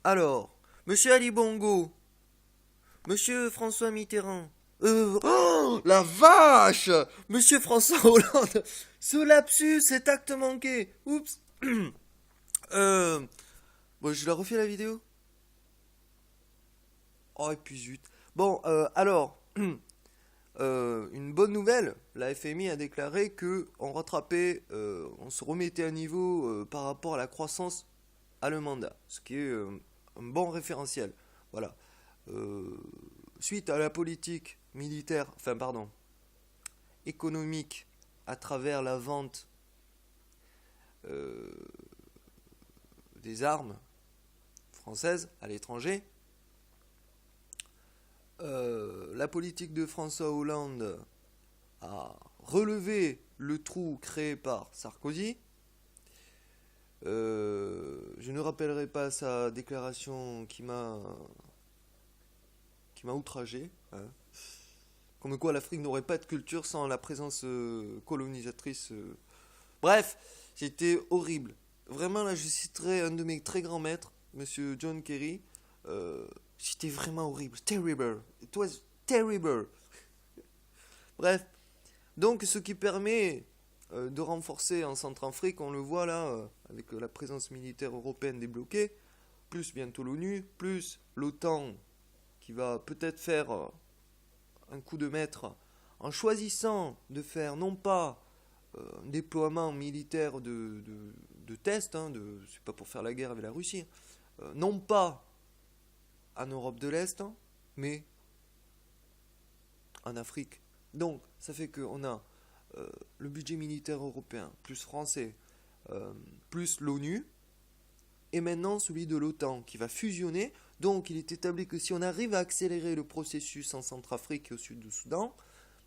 Alors, Monsieur Ali Bongo, Monsieur François Mitterrand. Oh, la vache! Monsieur François Hollande. Ce lapsus, cet acte manqué. Oups. euh, bon, je la refais la vidéo. Oh, et puis zut. Bon, alors, une bonne nouvelle. La FMI a déclaré que on rattrapait, on se remettait à niveau par rapport à la croissance allemande, ce qui est un bon référentiel. Voilà. Euh, Suite à la politique militaire, enfin pardon, économique à travers la vente euh, des armes françaises à l'étranger, la politique de François Hollande a relevé le trou créé par Sarkozy. Je ne rappellerai pas sa déclaration qui m'a outragé, hein. Comme quoi l'Afrique n'aurait pas de culture sans la présence colonisatrice. Bref, c'était horrible. Vraiment, là, je citerai un de mes très grands maîtres, Monsieur John Kerry. C'était vraiment horrible. Terrible. It was terrible. Bref, donc ce qui permet de renforcer en Centrafrique, on le voit là, avec la présence militaire européenne débloquée, plus bientôt l'ONU, plus l'OTAN qui va peut-être faire un coup de maître en choisissant de faire non pas un déploiement militaire de test, hein, c'est pas pour faire la guerre avec la Russie, non pas en Europe de l'Est, hein, mais en Afrique. Donc, ça fait qu'on a le budget militaire européen, plus français, plus l'ONU, et maintenant celui de l'OTAN qui va fusionner. Donc, il est établi que si on arrive à accélérer le processus en Centrafrique et au sud du Soudan,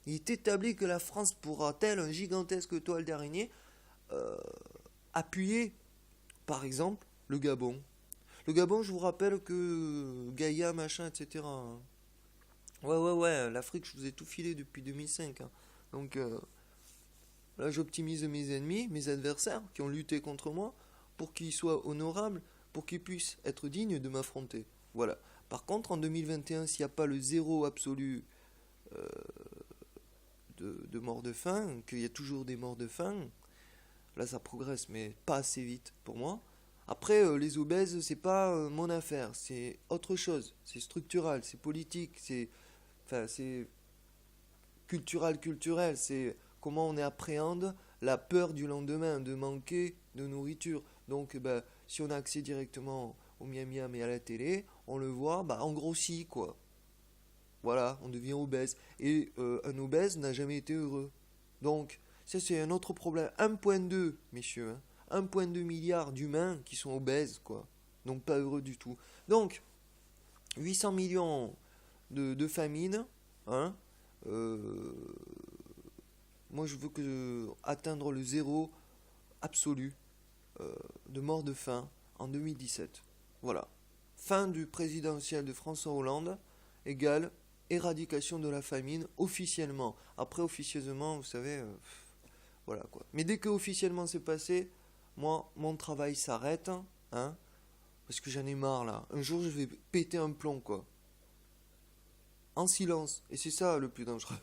il est établi que la France pourra, tel un gigantesque toile d'araignée, euh, appuyer, par exemple, le Gabon. Le Gabon, je vous rappelle que Gaïa, machin, etc. Ouais, l'Afrique, je vous ai tout filé depuis 2005, hein. Donc là, j'optimise mes ennemis, mes adversaires qui ont lutté contre moi, pour qu'ils soient honorables, pour qu'ils puissent être dignes de m'affronter. Voilà. Par contre, en 2021, s'il n'y a pas le zéro absolu euh, de morts de faim, qu'il y a toujours des morts de faim, là ça progresse, mais pas assez vite pour moi. Après, les obèses, c'est pas mon affaire, c'est autre chose. C'est structural, c'est politique, c'est culturel, c'est comment on appréhende la peur du lendemain, de manquer de nourriture. Donc, bah, si on a accès directement au miam miam et à la télé, on le voit, bah, on grossit, quoi. Voilà, on devient obèse. Et un obèse n'a jamais été heureux. Donc, ça c'est un autre problème. 1,2, messieurs, hein, 1,2 milliard d'humains qui sont obèses, quoi. Donc pas heureux du tout. Donc, 800 millions de famines, hein. euh, Moi je veux atteindre le zéro absolu de mort de faim en 2017. Voilà. Fin du présidentiel de François Hollande égale éradication de la famine officiellement. Après, officieusement, vous savez, voilà quoi. Mais dès que officiellement c'est passé, moi, mon travail s'arrête, hein, parce que j'en ai marre là. Un jour, je vais péter un plomb, quoi. En silence. Et c'est ça le plus dangereux.